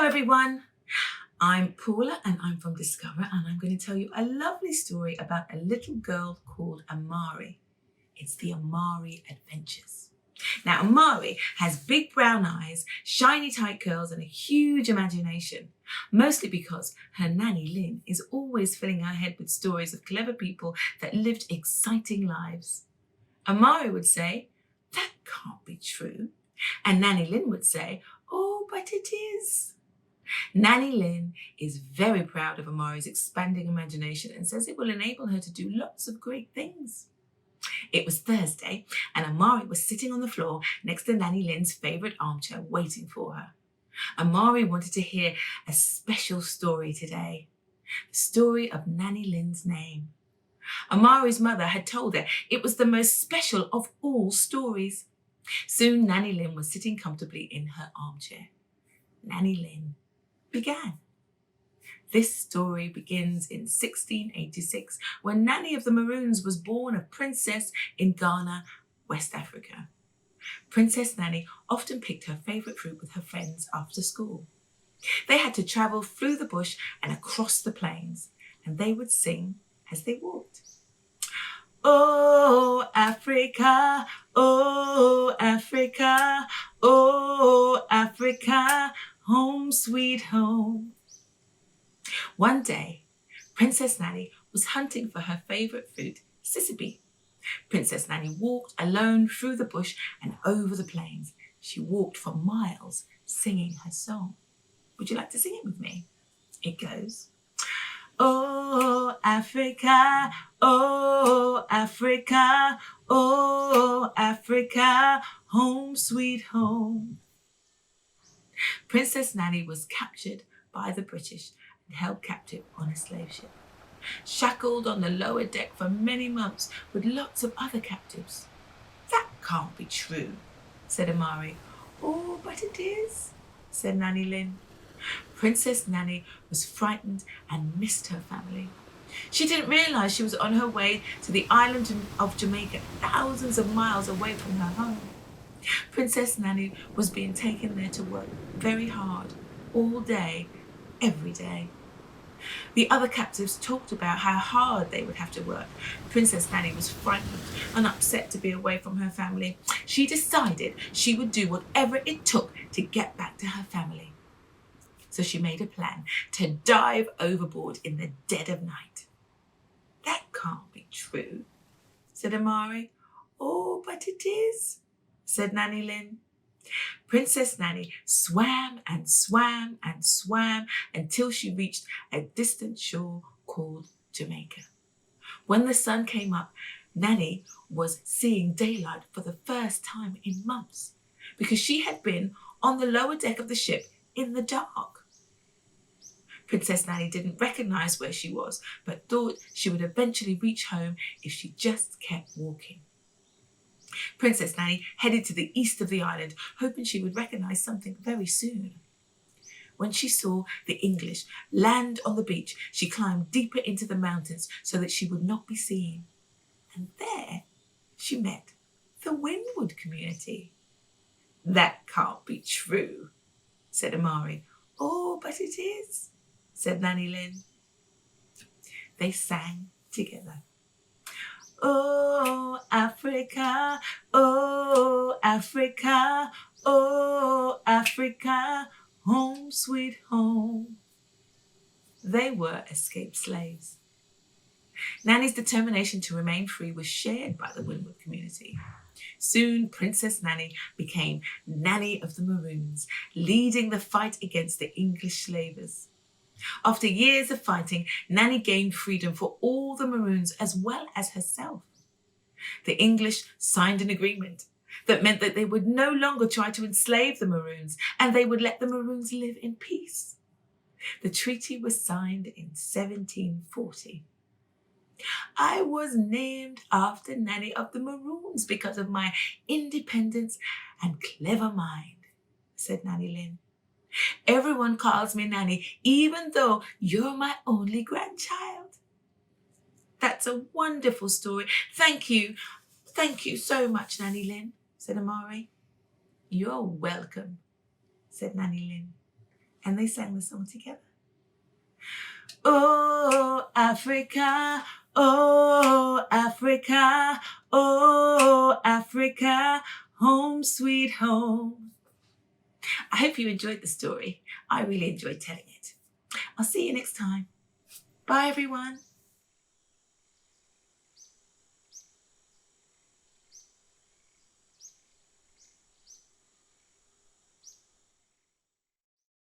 everyone, I'm Paula and I'm from Discover, and I'm going to tell you a lovely story about a little girl called Amari. It's the Amari Adventures. Now, Amari has big brown eyes, shiny tight curls and a huge imagination, mostly because her Nanny Lin is always filling her head with stories of clever people that lived exciting lives. Amari would say, "That can't be true." And Nanny Lin would say, "Oh, but it is." Nanny Lin is very proud of Amari's expanding imagination and says it will enable her to do lots of great things. It was Thursday and Amari was sitting on the floor next to Nanny Lin's favourite armchair waiting for her. Amari wanted to hear a special story today, the story of Nanny Lin's name. Amari's mother had told her it was the most special of all stories. Soon Nanny Lin was sitting comfortably in her armchair. Nanny Lin began. This story begins in 1686 when Nanny of the Maroons was born a princess in Ghana, West Africa. Princess Nanny often picked her favourite fruit with her friends after school. They had to travel through the bush and across the plains, and they would sing as they walked. Oh, Africa, oh, Africa, oh, Africa, home sweet home. One day, Princess Nanny was hunting for her favourite fruit, sisebe. Princess Nanny walked alone through the bush and over the plains. She walked for miles singing her song. Would you like to sing it with me? It goes, oh, Africa, oh, Africa, oh, Africa, home sweet home. Princess Nanny was captured by the British and held captive on a slave ship, shackled on the lower deck for many months with lots of other captives. That can't be true, said Amari. Oh, but it is, said Nanny Lin. Princess Nanny was frightened and missed her family. She didn't realise she was on her way to the island of Jamaica, thousands of miles away from her home. Princess Nanny was being taken there to work very hard, all day, every day. The other captives talked about how hard they would have to work. Princess Nanny was frightened and upset to be away from her family. She decided she would do whatever it took to get back to her family. So she made a plan to dive overboard in the dead of night. That can't be true, said Amari. Oh, but it is, said Nanny Lin. Princess Nanny swam and swam and swam until she reached a distant shore called Jamaica. When the sun came up, Nanny was seeing daylight for the first time in months because she had been on the lower deck of the ship in the dark. Princess Nanny didn't recognise where she was, but thought she would eventually reach home if she just kept walking. Princess Nanny headed to the east of the island, hoping she would recognise something very soon. When she saw the English land on the beach, she climbed deeper into the mountains so that she would not be seen. And there she met the Windward community. That can't be true, said Amari. Oh, but it is, said Nanny Lin. They sang together. Oh, Africa, oh, Africa, oh, Africa, home sweet home. They were escaped slaves. Nanny's determination to remain free was shared by the Windward community. Soon, Princess Nanny became Nanny of the Maroons, leading the fight against the English slavers. After years of fighting, Nanny gained freedom for all the Maroons as well as herself. The English signed an agreement that meant that they would no longer try to enslave the Maroons and they would let the Maroons live in peace. The treaty was signed in 1740. I was named after Nanny of the Maroons because of my independence and clever mind, said Nanny Lin. Everyone calls me Nanny, even though you're my only grandchild. That's a wonderful story. Thank you so much, Nanny Lin, said Amari. You're welcome, said Nanny Lin. And they sang the song together. Oh, Africa, oh, Africa, oh, Africa, home sweet home. I hope you enjoyed the story. I really enjoyed telling it. I'll see you next time. Bye, everyone.